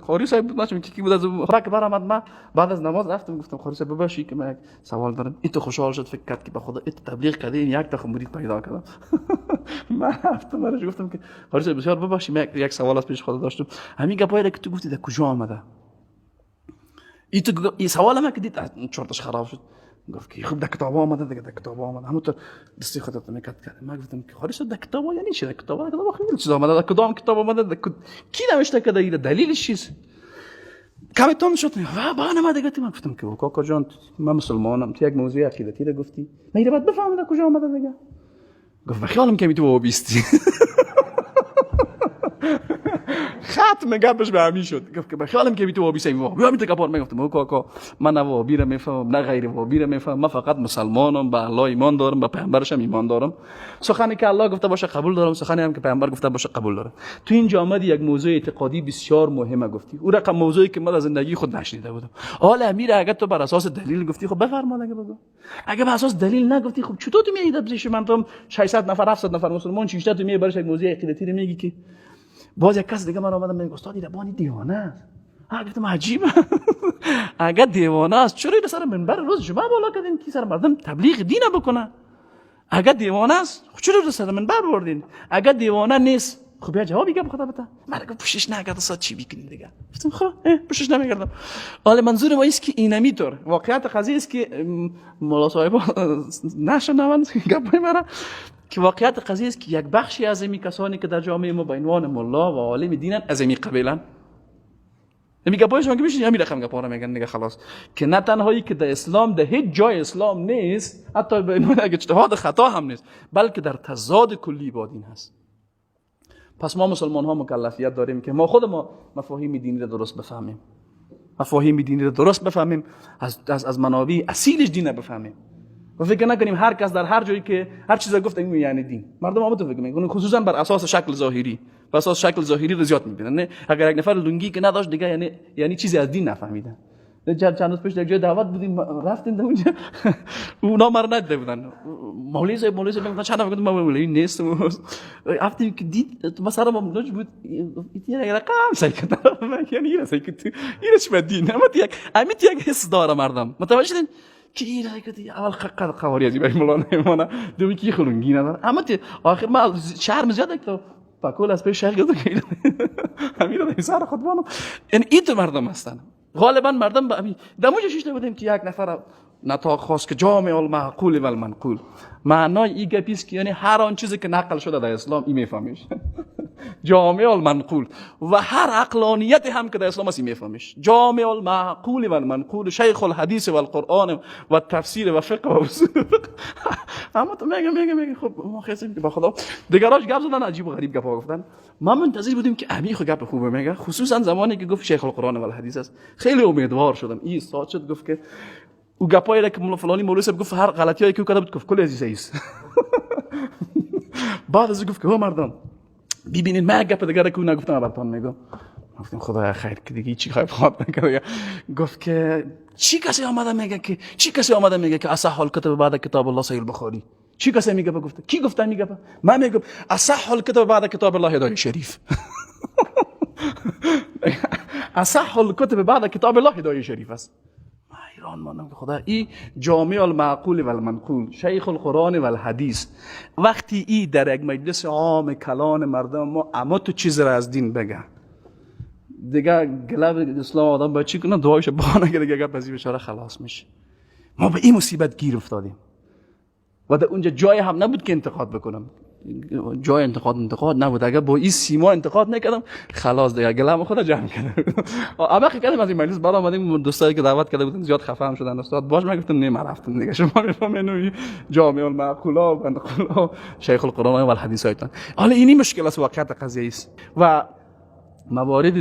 قاری صاحب بود نشم کی بود از خوراک برآمد. ما بعد از نماز رفتم گفتم قاری صاحب ببخشید که من یک سوال دارم. این تو خوشحال شد فکر کرد که به خدا این تبلیغ کرده این یک تا مرید پیدا کردم. من رفتم برش گفتم که قاری صاحب بسیار ببخشید من یک سوال از پیش خدا داشتم. همین گپایی که تو گفتی در کجا آمده؟ این سوال ما که دید چرتش خراب شد. گفت که خب در کتاب آمده دیگه، در کتاب آمده همونطور دستی خودت میکرد کرد. من گفتم که خالی شد در کتاب یعنی چی؟ در کتاب خیلی چیز آمده. در کدام کتاب آمده؟ کی نوشته که این دلیلش چیست؟ کمی تون شد. و با من دیگه من گفتم که کاکا جان من مسلمانم، تو یک موضوع عقیدتی رو گفتی من باید بفهمم در کجا آمده دیگه. گفت خیالم که تو وابستی. ختم گپش به همین شد. گفت که بخیالم که تو وابی بیا می تکبر. من گفتم کاکا من نه وابی رو میفهمم نه غیر وابی رو میفهمم. من فقط مسلمانم، به الله ایمان دارم، به پیامبرش هم ایمان دارم. سخنی که الله گفته باشه قبول دارم، سخنی هم که پیامبر گفته باشه قبول دارم. تو این جامعه یک موضوع اعتقادی بسیار مهمه گفتی. اون رقم موضوعی که من از زندگی خود نشنیده بودم. حالا امیر اگه تو بر اساس دلیل گفتی خب بفرما دیگه بگو. اگه بر اساس دلیل نگفتی خب چطور تو میایید پیش من تو 600 نفر 700 نفر مسلمان چیشته تو میای برش یک موضوع عقیدتی رو میگی که باز یک کس دیگه من اومدم میگه استاد ربانی دیوانه است. گفتم عجیبه. اگه دیوانه است چرا این سر منبر روز جمعه بالا کردین که سر مردم تبلیغ دین بکنه؟ اگه دیوانه است چرا سر منبر بردین؟ اگه دیوانه نیست خب بیا جوابی گپ خدا بده. من گفتم پوشش نگرد استاد چی بکنین دیگه. گفتم خب پوشش نمیگردم. حالا منظور ما است که اینمی طور واقعیت قضیه است که مولا صاحب نشنوند گپای مرا که واقعیت قضیه است که یک بخشی از این کسانی که در جامعه ما با عنوان ملا و عالم دینن از این قبیلن. میگه باید شما که میشین همین رقم گپا رو میگن دیگه خلاص که نه تنهایی که در اسلام در هیچ جای اسلام نیست، حتی به عنوان اجتهاد خطا هم نیست، بلکه در تضاد کلی با دین هست. پس ما مسلمان ها مکلفیت داریم که ما خود ما مفاهیم دینی رو درست بفهمیم. مفاهیم دینی رو درست بفهمیم، از منابع اصیلش دین بفهمیم. و فکر نکنیم هر کس در هر جایی که هر چیزی گفت این یعنی دین. مردم هم تو فکر میکنن خصوصا بر اساس شکل ظاهری. بر اساس شکل ظاهری رو زیاد میبینن. نه اگر یک نفر لنگی که نداشت دیگه یعنی چیزی از دین نفهمیدن. چند روز پیش یک جای دعوت بودیم رفتیم اونجا اونا ما رو ندیده بودن. مولوی صاحب میگفتن چند نفر گفتم مولوی نیستم. وقتی که دید مثلا ما مولوی بود این رقم سایکت یعنی این سایکت این چه دین امیت یک حس داره مردم متوجه شدین که این رقم اول قواری از این مولانا ایمانا دومی کی خلونگی نداره اما آخر ما شهر زیاد تو پاکول از پیش شهر گذاشت همین رو سر خودمون یعنی این مردم هستن. غالبا مردم به همین دموجه شیشته بودیم که یک نفر نطاق خواست که جامع المعقول و المنقول. معنای این گپیست که یعنی هر آن چیزی که نقل شده در اسلام این میفهمیش. جامع المنقول و هر عقلانیت هم که در اسلام هست این میفهمیش. جامع المعقول و المنقول شیخ الحدیث و القرآن و تفسیر و فقه و اصول. اما تو میگم خب ما خیلی با خدا دیگراش گپ زدن عجیب و غریب گپا گفتن. ما منتظر بودیم که امیر خو گپ خوبه میگه، خصوصا زمانی که گفت شیخ القرآن و الحدیث است. خیلی امیدوار شدم. این استاد شد گفت که او گپایی را که فلانی مولوی صاحب گفت هر غلطیایی که کرده بود گفت کل عزیزه است. بعد از گفت که ها مردم ببینید من گپ دیگه را که نگفتم براتون میگم. گفتم خدایا خیر که دیگه چی خواهد خاطر نکنه. گفت که چی کسی آمده میگه که اصح الکتب بعد کتاب الله صحیح البخاری. چی کسی میگه گفته کی گفته میگه من میگم اصح الکتب بعد کتاب الله هدایت شریف. اصح الکتب بعد کتاب الله هدایت شریف است. ایران مانم که خدا این جامع المعقول و المنقول شیخ القرآن و الحدیث وقتی این در یک مجلس عام کلان مردم ما اما تو چیز را از دین بگه دیگه گلاب اسلام آدم باید چی کنه دعایش با نگه دیگه گپ از این بیچاره خلاص میشه. ما به این مصیبت گیر افتادیم و در اونجا جای هم نبود که انتقاد بکنم. جای انتقاد نبود. اگر با این سیما انتقاد نکردم خلاص دیگه گلم خدا جمع کردم. اما کردم از این مجلس بعد اومدیم دوستایی که دعوت کرده بودن زیاد خفه هم شدن. استاد باش من گفتم نه من رفتم دیگه شما میفهمین جامع المعقولا و منقولا شیخ القرآن و الحدیث هایتان. حالا اینی مشکل است واقعیت قضیه است و موارد